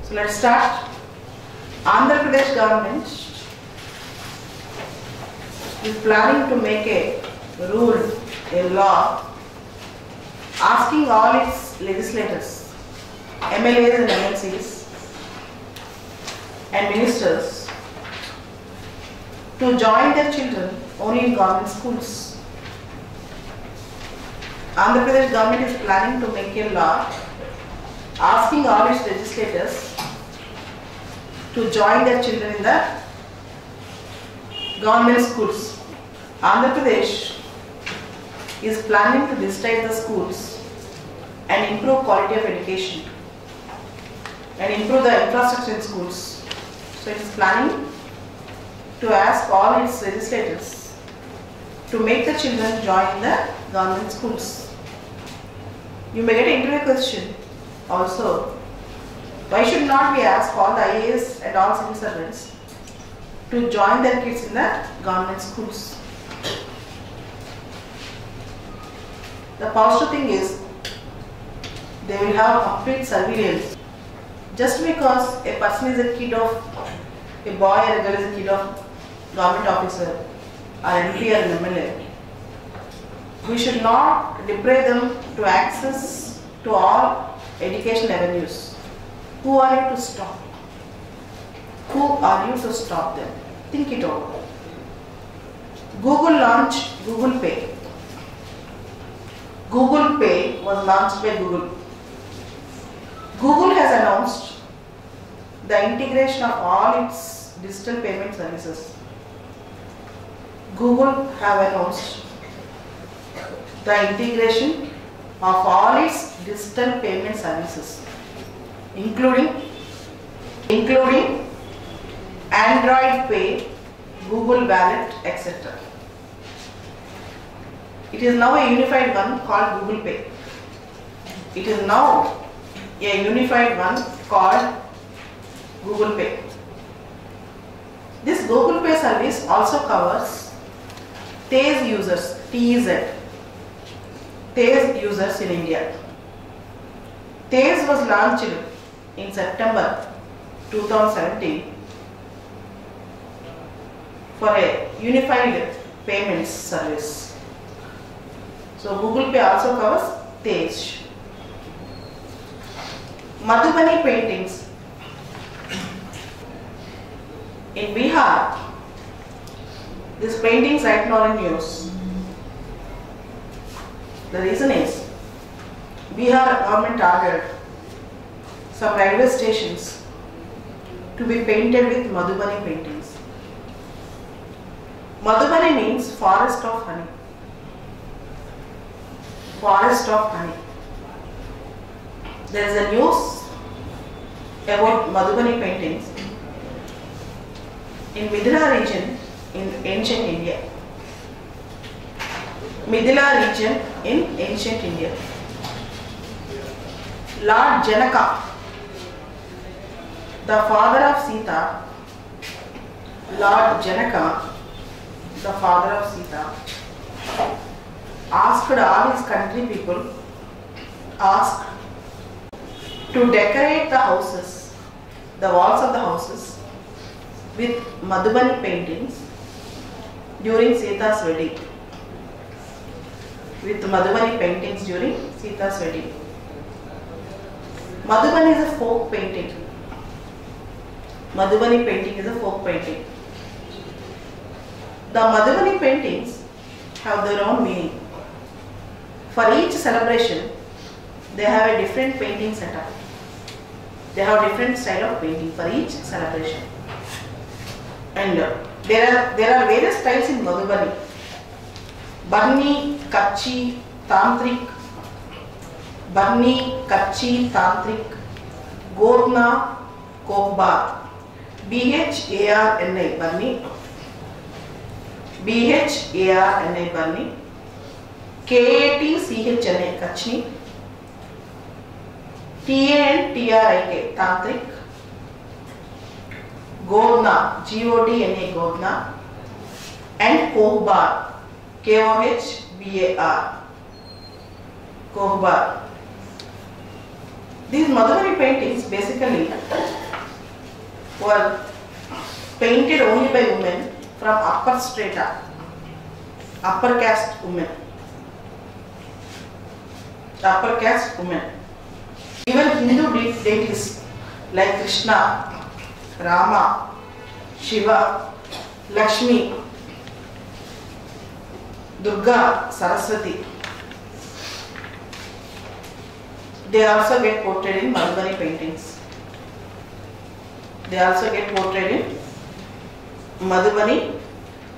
So let's start. Andhra Pradesh government is planning to make a rule, a law, asking all its legislators, MLAs and MLCs and ministers to join their children only in government schools. Andhra Pradesh government is planning to make a law asking all its legislators to join their children in the government schools. Andhra Pradesh is planning to digitize the schools and improve quality of education and improve the infrastructure in schools. So it is planning to ask all its legislators to make the children join the government schools. You may get an interview question also. Why should not we ask all the IAS and all civil servants to join their kids in the government schools? The positive thing is they will have complete surveillance. Just because a person is a kid of, a boy or a girl is a kid of government officer or MP or an MLA, we should not deprive them to access to all education avenues. Who are you to stop? Who are you to stop them? Think it over. Google launched Google Pay. Google Pay was launched by Google. Google has announced the integration of all its digital payment services. Google have announced the integration of all its digital payment services, including Android Pay, Google Wallet, etc. It is now a unified one called Google Pay. It is now a unified one called Google Pay. This Google Pay service also covers TEZ users, TEZ users in India. TEZ was launched in September 2017 for a unified payments service. So Google Pay also covers TEZ. Madhubani paintings. In Bihar, these paintings right now are in use. The reason is Bihar government ordered some railway stations to be painted with Madhubani paintings. Madhubani means forest of honey. Forest of honey. There is a news about Madhubani paintings in Mithila region in ancient India. Mithila region in ancient India. Lord Janaka, the father of Sita, Lord Janaka, the father of Sita, asked all his country people, to decorate the houses, the walls of the houses with Madhubani paintings during Sita's wedding. With Madhubani paintings during Sita's wedding. Madhubani is a folk painting. Madhubani painting is a folk painting. The Madhubani paintings have their own meaning. For each celebration, they have a different painting setup. They have different style of painting for each celebration. And there are various styles in Madhubani. Barni, Kachi, Tantrik, Barni, Kachi, Tantrik, Gorna, Kohbar, Bharni, Barni, Bharni, Barni, Katchni, Kachni, Tantrik, Tantric, Godna, Godna, Godna, and Kohbar, Kohbar, Kohbar. These Madhubani paintings basically were painted only by women from upper strata, upper caste women. Even Hindu deities like Krishna, Rama, Shiva, Lakshmi, Durga, Saraswati, they also get portrayed in Madhubani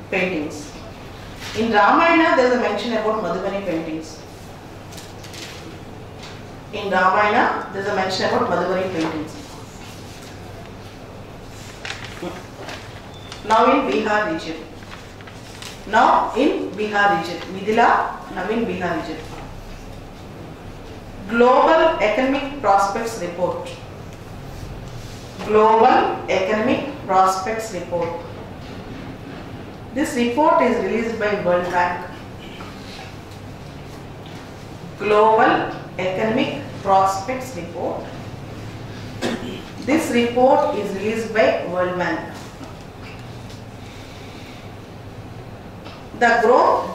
paintings. In Ramayana, there is a mention about Madhubani paintings. Now in Bihar region. Midila, now in Bihar region. Global Economic Prospects Report. This report is released by World Bank. Global Economic Prospects Report. This report is released by World Bank. The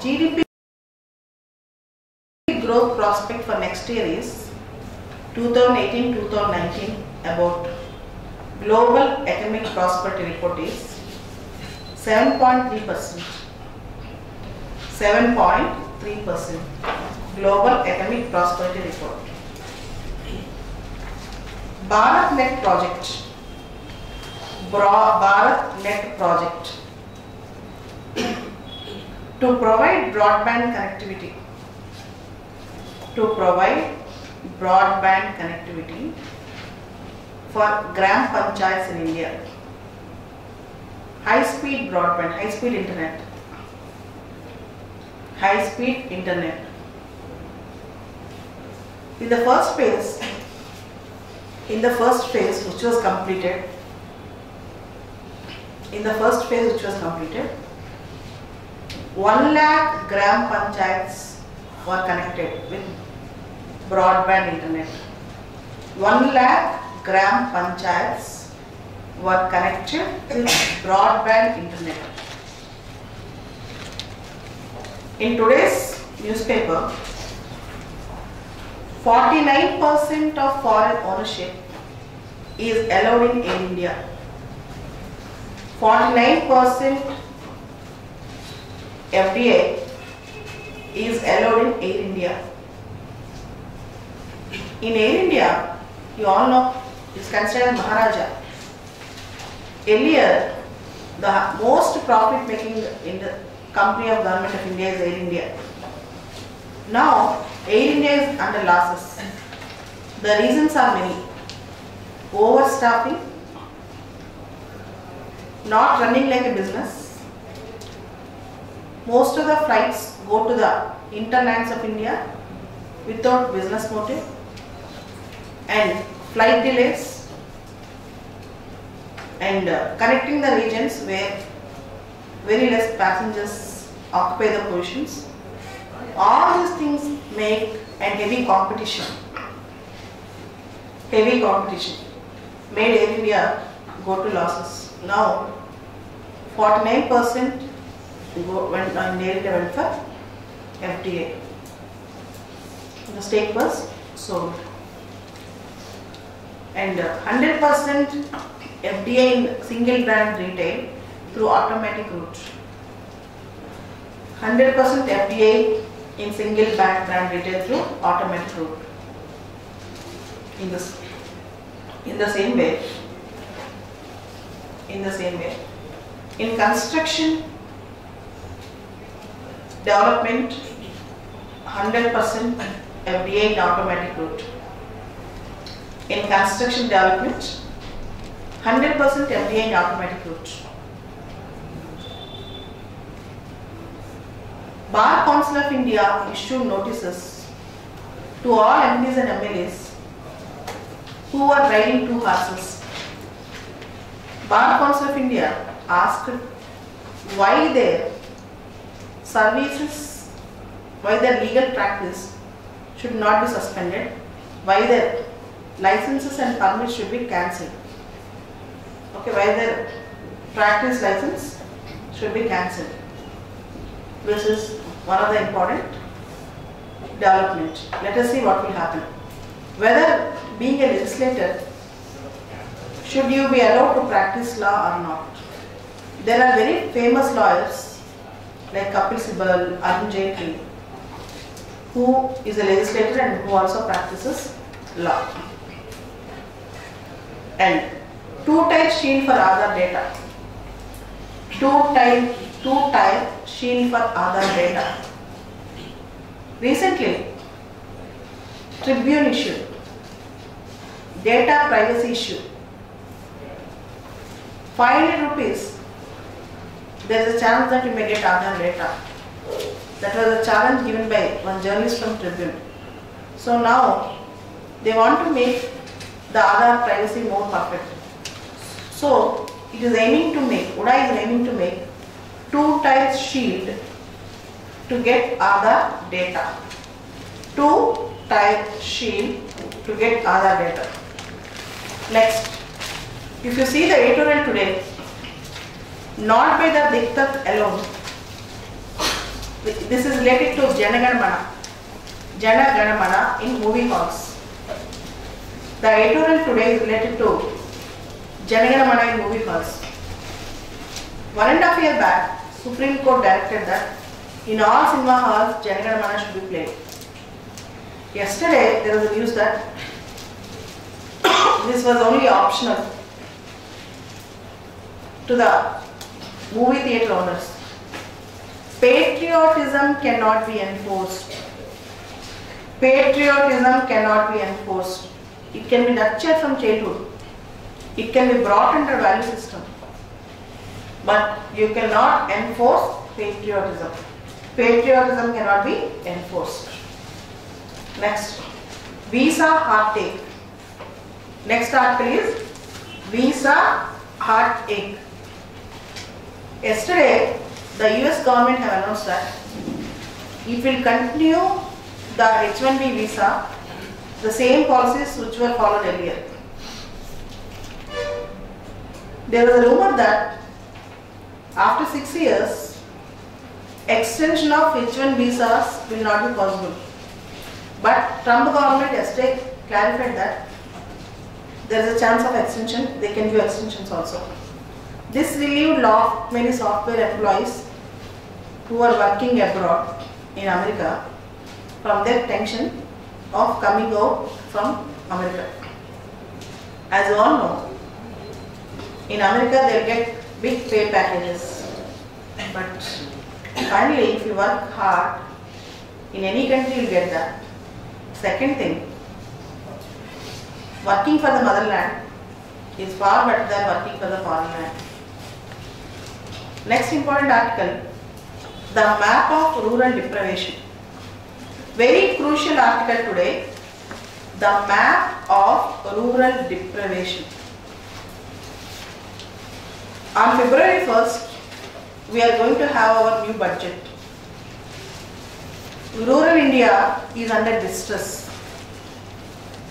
GDP growth prospect for next year is 2018-2019 about Global Economic Prosperity Report is 7.3%. Global Economic Prosperity Report. BharatNet project. To provide broadband connectivity for gram panchayats in India. High-speed broadband, high-speed internet. In the first phase which was completed, 1 lakh gram panchayats were connected with broadband internet. 1 lakh gram panchayats were connected with broadband internet. In today's newspaper, 49% of foreign ownership is allowed in Air India. 49% FDI is allowed in Air India. In Air India, you all know, is considered Maharaja. Earlier, the most profit making in the company of Government of India is Air India. Now, Air India is under losses. The reasons are many. Overstaffing, not running like a business. Most of the flights go to the hinterlands of India without business motive, and flight delays, and connecting the regions where very less passengers occupy the positions. All these things make and heavy competition made Air India go to losses. Now 49% went for FTA. The stake was sold, and 100% FDI in single brand retail through automatic route. 100% FDI in single brand retail through automatic route. In the same way, in construction development, 100% FDI in automatic route. In construction development, 100% FDI in automatic route. Bar Council of India issued notices to all MPs and MLAs who are riding 2 horses. Bar Council of India asked why their services, why their legal practice should not be suspended, why their licenses and permits should be cancelled. Okay, while their practice license should be cancelled. This is one of the important development. Let us see what will happen. Whether being a legislator, should you be allowed to practice law or not? There are very famous lawyers like Kapil Sibal, Arun Jaitley, who is a legislator and who also practices law. And two-type shield for Aadhaar data. Two-type shield for Aadhaar data. Recently, Tribune issue, data privacy issue. 500 rupees, there is a chance that you may get Aadhaar data. That was a challenge given by one journalist from Tribune. So now, they want to make the Aadhaar privacy more perfect. So, it is aiming to make, UDA is aiming to make two-type shield to get Aadhaar data. Two-type shield to get Aadhaar data. Next, if you see the editorial today, not by the Diktat alone, this is related to Jana Gana Mana in movie halls. The editorial today is related to Jana Gana Mana in movie halls. 1.5 years back, Supreme Court directed that in all cinema halls, Jana Gana Mana should be played. Yesterday, there was a news that this was only optional to the movie theatre owners. Patriotism cannot be enforced. Patriotism cannot be enforced. It can be nurtured from childhood. It can be brought under value system. But you cannot enforce patriotism. Patriotism cannot be enforced. Next, visa heartache. Next article is visa heartache. Yesterday, the US government have announced that it will continue the H1B visa, the same policies which were followed earlier. There was a rumor that after 6 years, extension of H1 visas will not be possible. But Trump government yesterday clarified that there is a chance of extension, they can do extensions also. This relieved many software employees who are working abroad in America from their tension of coming out from America. As you all know, in America they will get big pay packages, but finally if you work hard in any country you will get that. Second thing, working for the motherland is far better than working for the foreign land. Next important article, the map of rural deprivation. Very crucial article today, the map of rural deprivation. On February 1st, we are going to have our new budget. Rural India is under distress.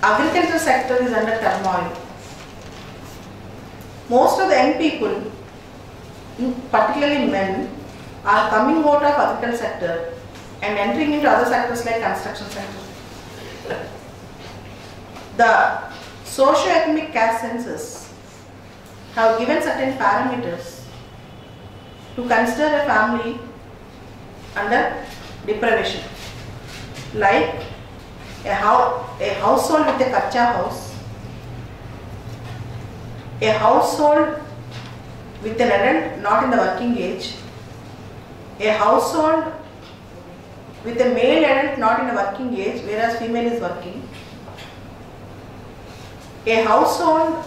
Agriculture sector is under turmoil. Most of the young people, particularly men, are coming out of agriculture sector and entering into other sectors like construction sector. The socio-economic caste census have given certain parameters to consider a family under deprivation, like a household with a kacha house, a household with an adult not in the working age, a household with a male adult not in the working age whereas female is working, a household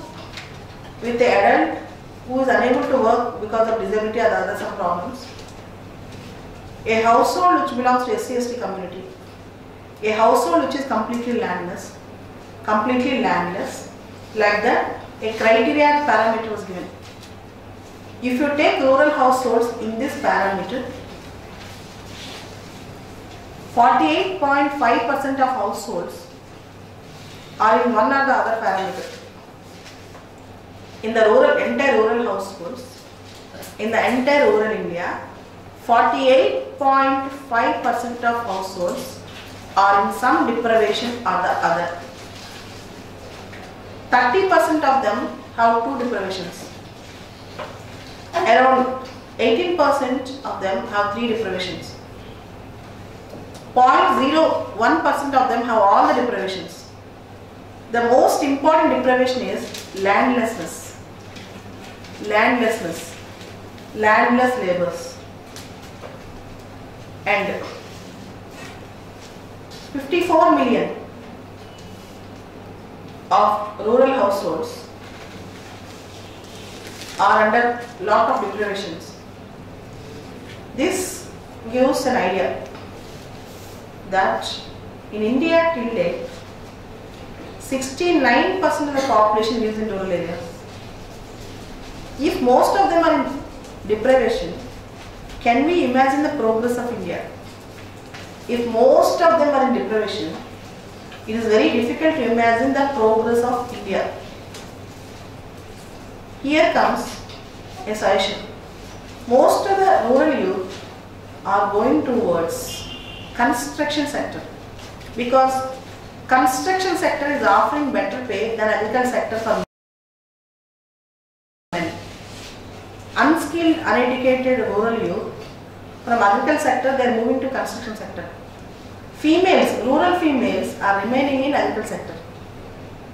with an adult who is unable to work because of disability or other some problems, a household which belongs to SC/ST community, a household which is completely landless, like that a criteria and parameter was given. If you take rural households in this parameter, 48.5% of households are in one or the other parameter. in the entire rural households, in the entire rural India, 48.5% of households are in some deprivation or the other. 30% of them have two deprivations. Around 18% of them have three deprivations. 0.01% of them have all the deprivations. The most important deprivation is landlessness. Landlessness. Landless labours. And 54 million of rural households are under lot of deprivations. This gives an idea that in India till date, 69% of the population lives in rural areas. If most of them are in deprivation, can we imagine the progress of India? If most of them are in deprivation, it is very difficult to imagine the progress of India. Here comes a suggestion. Most of the rural youth are going towards construction sector because construction sector is offering better pay than agriculture sector for men. Unskilled, uneducated rural youth from agriculture sector, they are moving to construction sector. Females, rural females are remaining in agriculture sector.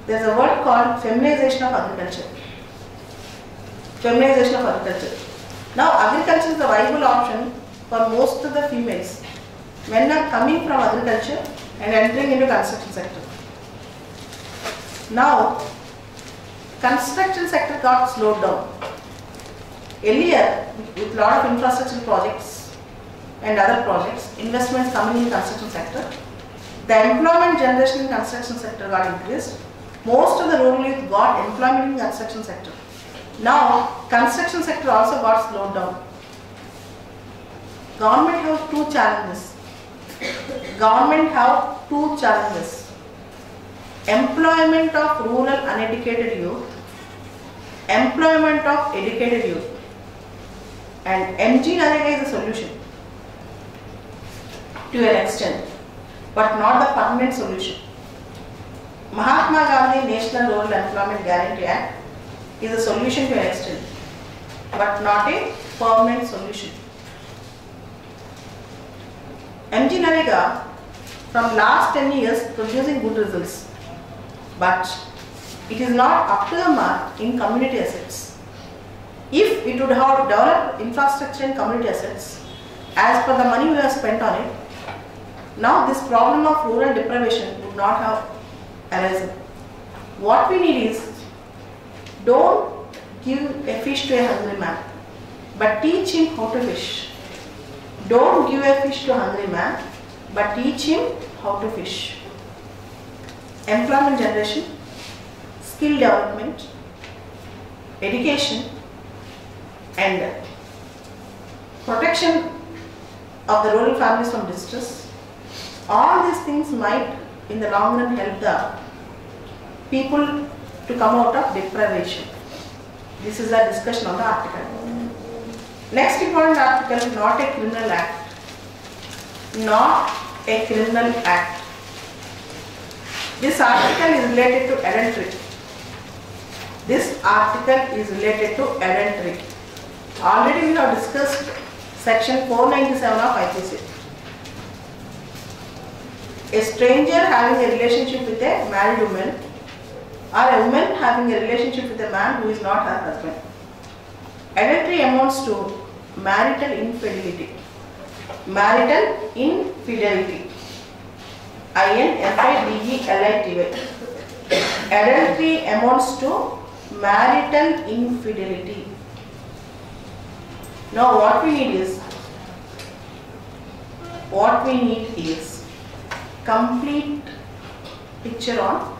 There is a word called feminization of agriculture. Feminization of agriculture. Now agriculture is a viable option for most of the females. Men are coming from agriculture and entering into construction sector. Now construction sector got slowed down. Earlier, with lot of infrastructure projects and other projects, investments coming in construction sector, the employment generation in construction sector got increased. Most of the rural youth got employment in construction sector. Now, construction sector also got slowed down. Government has two challenges. Government have two challenges. Employment of rural uneducated youth, employment of educated youth. And MG Narega is a solution to an extent, but not the permanent solution. Mahatma Gandhi National Rural Employment Guarantee Act is a solution to an extent, but not a permanent solution. MG Narega from last 10 years producing good results, but it is not up to the mark in community assets. If it would have developed infrastructure and community assets as per the money we have spent on it, now this problem of rural deprivation would not have arisen. What we need is, don't give a fish to a hungry man, but teach him how to fish. Don't give a fish to a hungry man, but teach him how to fish. Employment generation, skill development, education, and protection of the rural families from distress. All these things might in the long run help the people to come out of deprivation. This is a discussion on the article. Next important article, not a criminal act. Not a criminal act. This article is related to adultery. This article is related to adultery. Already we have discussed section 497 of IPC. A stranger having a relationship with a married woman, or a woman having a relationship with a man who is not her husband. Adultery amounts to marital infidelity. Marital infidelity. INFIDELITY. Adultery amounts to marital infidelity. Now what we need is complete picture on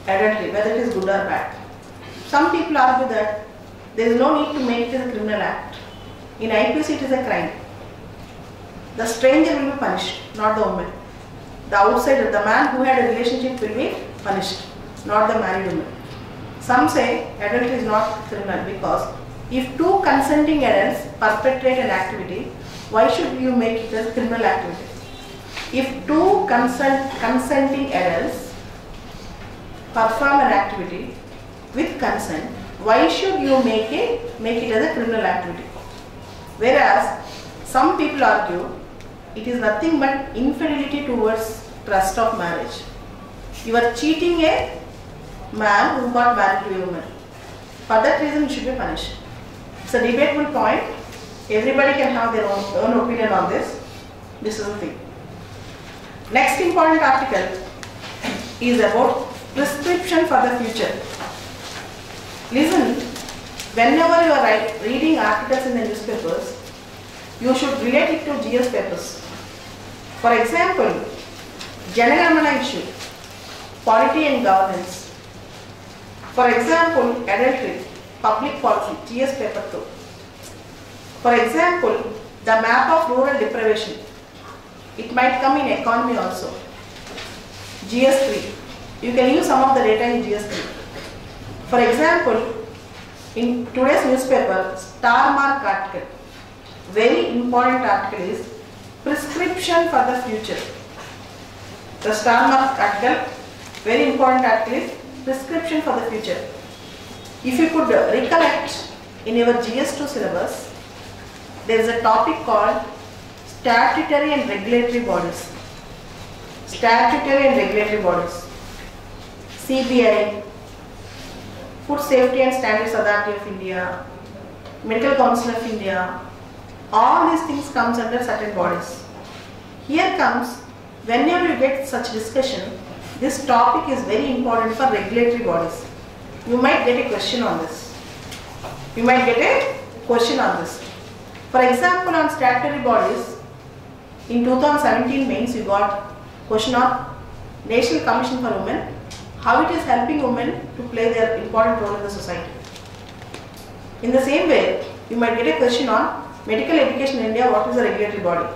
adultery, whether it is good or bad. Some people argue that there is no need to make it as a criminal act. In IPC it is a crime. The stranger will be punished, not the woman. The outsider, the man who had a relationship will be punished, not the married woman. Some say adultery is not criminal because if two consenting adults perpetrate an activity, why should you make it as criminal activity? If two consenting adults perform an activity with consent, why should you make it as a criminal activity? Whereas some people argue it is nothing but infidelity towards trust of marriage. You are cheating a man who got married to a woman. For that reason, you should be punished. It's a debatable point. Everybody can have their own opinion on this. This is the thing. Next important article is about prescription for the future. Listen, whenever you are reading articles in the newspapers, you should relate it to GS papers. For example, Janagamana issue, polity and governance. For example, adultery, public policy, GS paper 2. For example, the map of rural deprivation. It might come in economy also. GS 3. You can use some of the data in GS 3. For example, in today's newspaper, star mark article, very important article is prescription for the future. The star mark article, very important article is prescription for the future. If you could recollect in your GS2 syllabus, there is a topic called statutory and regulatory bodies. Statutory and regulatory bodies. CBI, Food Safety and Standards Authority of India, Medical Council of India, all these things comes under certain bodies. Here comes, whenever you get such discussion, this topic is very important for regulatory bodies. You might get a question on this. You might get a question on this. For example, on statutory bodies, in 2017 mains you got question on National Commission for Women, how it is helping women to play their important role in the society. In the same way, you might get a question on medical education in India, what is the regulatory body?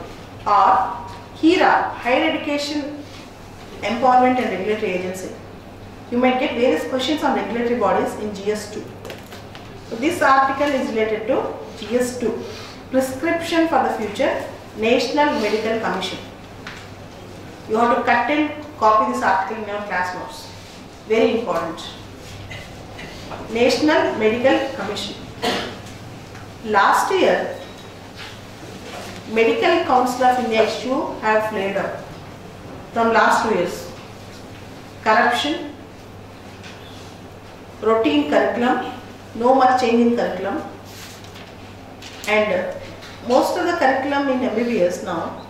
Or HERA, Higher Education Empowerment and Regulatory Agency. You might get various questions on regulatory bodies in GS2. So this article is related to GS2, Prescription for the Future, National Medical Commission. You have to cut and copy this article in your class notes. Very important. National Medical Commission. Last year, Medical Council of India issue have flared up from last 2 years. Corruption, routine curriculum, no much change in curriculum, and most of the curriculum in MBBS now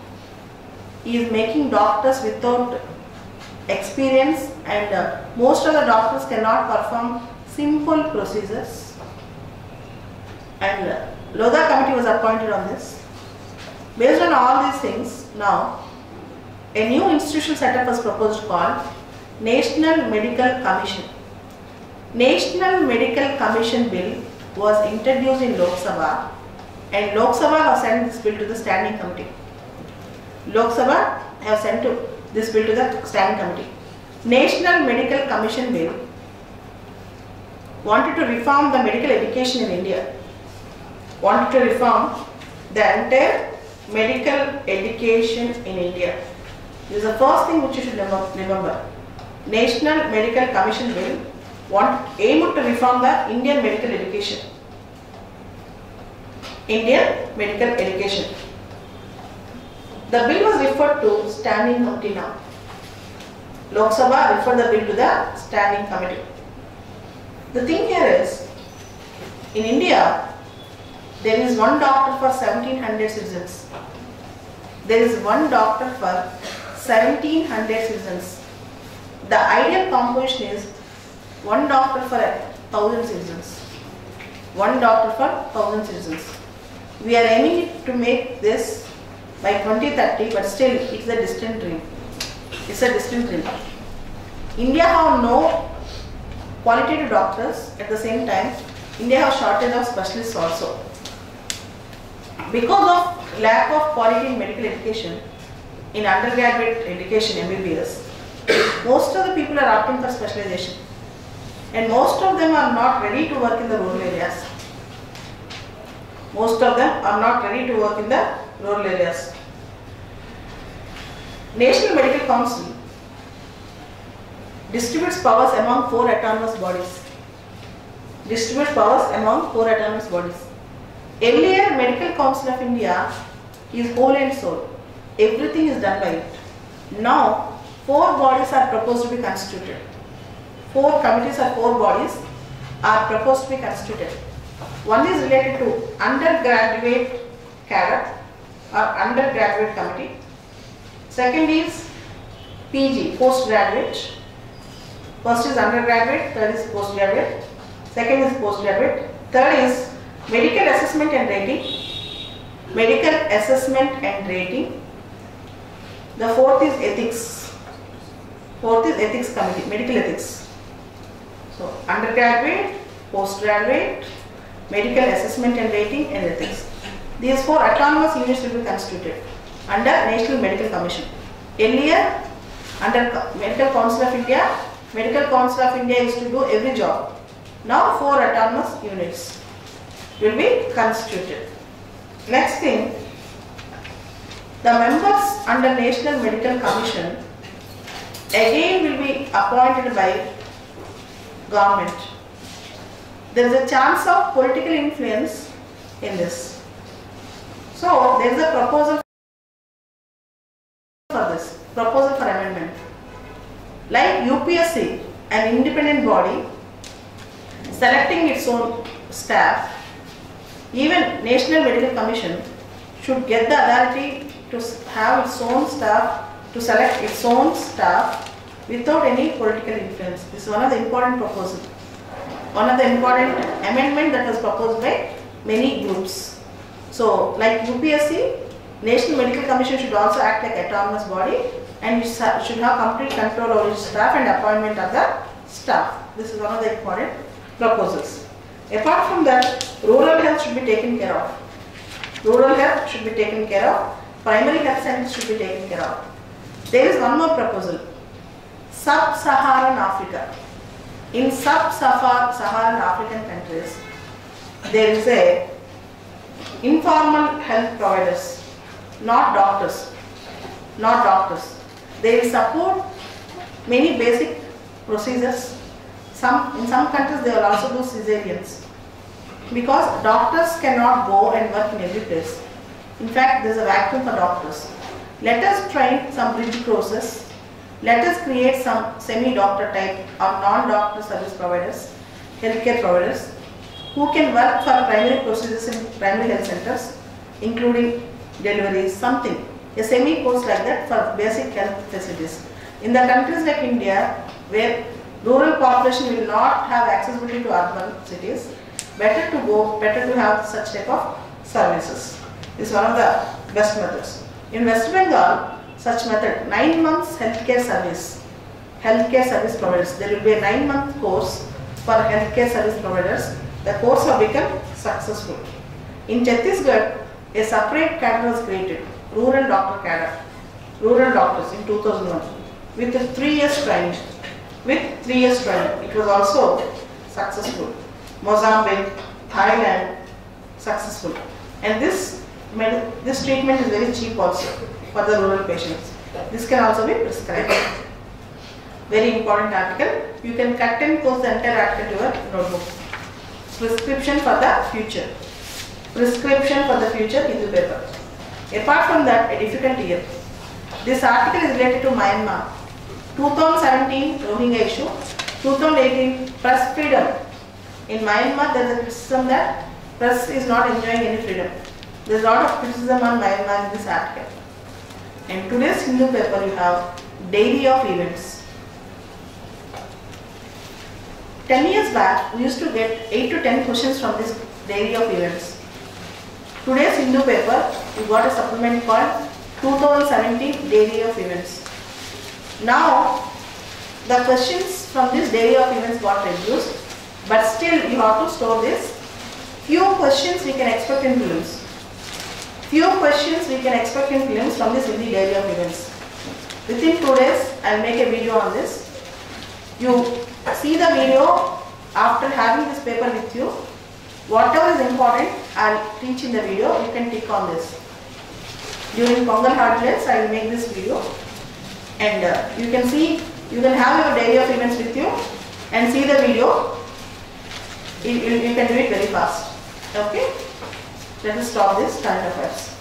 is making doctors without experience, and most of the doctors cannot perform simple procedures, and Lodha committee was appointed on this. Based on all these things, now a new institutional setup was proposed called National Medical Commission. National Medical Commission Bill was introduced in Lok Sabha, and Lok Sabha has sent this bill to the standing committee. Lok Sabha have sent this bill to the standing committee. National Medical Commission Bill wanted to reform the medical education in India. Wanted to reform the entire medical education in India. This is the first thing which you should remember. National Medical Commission Bill aimed to reform the Indian medical education. Indian medical education. The bill was referred to standing committee now. Lok Sabha referred the bill to the standing committee. The thing here is, in India, there is one doctor for 1700 citizens. There is one doctor for 1700 citizens. The ideal composition is one doctor for 1000 citizens. One doctor for 1000 citizens. We are aiming to make this by 2030, but still it is a distant dream. It's a distant dream. India have no qualitative doctors. At the same time, India has shortage of specialists also. Because of lack of quality in medical education, in undergraduate education, MBBS, most of the people are opting for specialization. and most of them are not ready to work in the rural areas. Most of them are not ready to work in the rural areas. National Medical Council distributes powers among 4 autonomous bodies. Distributes powers among 4 autonomous bodies. Earlier, Medical Council of India is whole and soul. Everything is done by it. Now, 4 bodies are proposed to be constituted. 4 committees or 4 bodies are proposed to be constituted. One is related to undergraduate cadre or undergraduate committee. Second is PG, postgraduate. First is undergraduate, third is postgraduate. Second is postgraduate. Third is medical assessment and rating. Medical assessment and rating. The fourth is ethics. Fourth is ethics committee, medical ethics. So undergraduate, postgraduate, medical assessment and rating, and ethics. These 4 autonomous units will be constituted under National Medical Commission. Earlier, under Medical Council of India, Medical Council of India used to do every job. Now 4 autonomous units will be constituted. Next thing, the members under National Medical Commission again will be appointed by government. There is a chance of political influence in this. So there is a proposal for this, proposal for amendment. Like UPSC, an independent body selecting its own staff, even National Medical Commission should get the authority to have its own staff, to select its own staff without any political influence. This is one of the important proposals. One of the important amendment that was proposed by many groups. So, like UPSC, National Medical Commission should also act like autonomous body and it should have complete control over its staff and appointment of the staff. This is one of the important proposals. Apart from that, rural health should be taken care of. Rural health should be taken care of. Primary health centers should be taken care of. There is one more proposal. Sub-Saharan Africa. In sub-Saharan African countries, there is a informal health providers, not doctors. They will support many basic procedures. In some countries they will also do cesareans because doctors cannot go and work in every place. In fact, there is a vacuum for doctors. Let us train some bridge courses. Let us create some semi-doctor type or non-doctor service providers, healthcare providers, who can work for primary procedures in primary health centers, including deliveries, something, a semi-course like that for basic health facilities. In the countries like India, where rural population will not have accessibility to urban cities, better to have such type of services. This is one of the best methods. In West Bengal, such method, 9 months healthcare service providers. There will be a 9-month course for healthcare service providers. The course have become successful. In Chhattisgarh, a separate cadre was created, rural doctor cadre, rural doctors in 2001 with 3 years training. It was also successful. Mozambique, Thailand, successful. And this treatment is very cheap also for the rural patients. This can also be prescribed. Very important article. You can cut and post the entire article to your notebook. Prescription for the future. Prescription for the future Hindu paper. Apart from that, a difficult year. This article is related to Myanmar. 2017 Rohingya issue. 2018 press freedom. In Myanmar, there is a criticism that press is not enjoying any freedom. There is a lot of criticism on Myanmar in this article. And today's Hindu paper you have diary of events. 10 years back, we used to get 8 to 10 questions from this diary of events. Today's Hindu paper, you got a supplement called 2017 diary of events. Now, the questions from this diary of events got reduced, but still you have to store this. Few questions we can expect in films. From this Hindi diary of events. Within 2 days, I will make a video on this. You see the video after having this paper with you, whatever is important I'll teach in the video, you can tick on this. During Pongal holidays I will make this video, and you can see, you can have your diary of events with you and see the video. You can do it very fast. Okay? Let us stop this current affairs.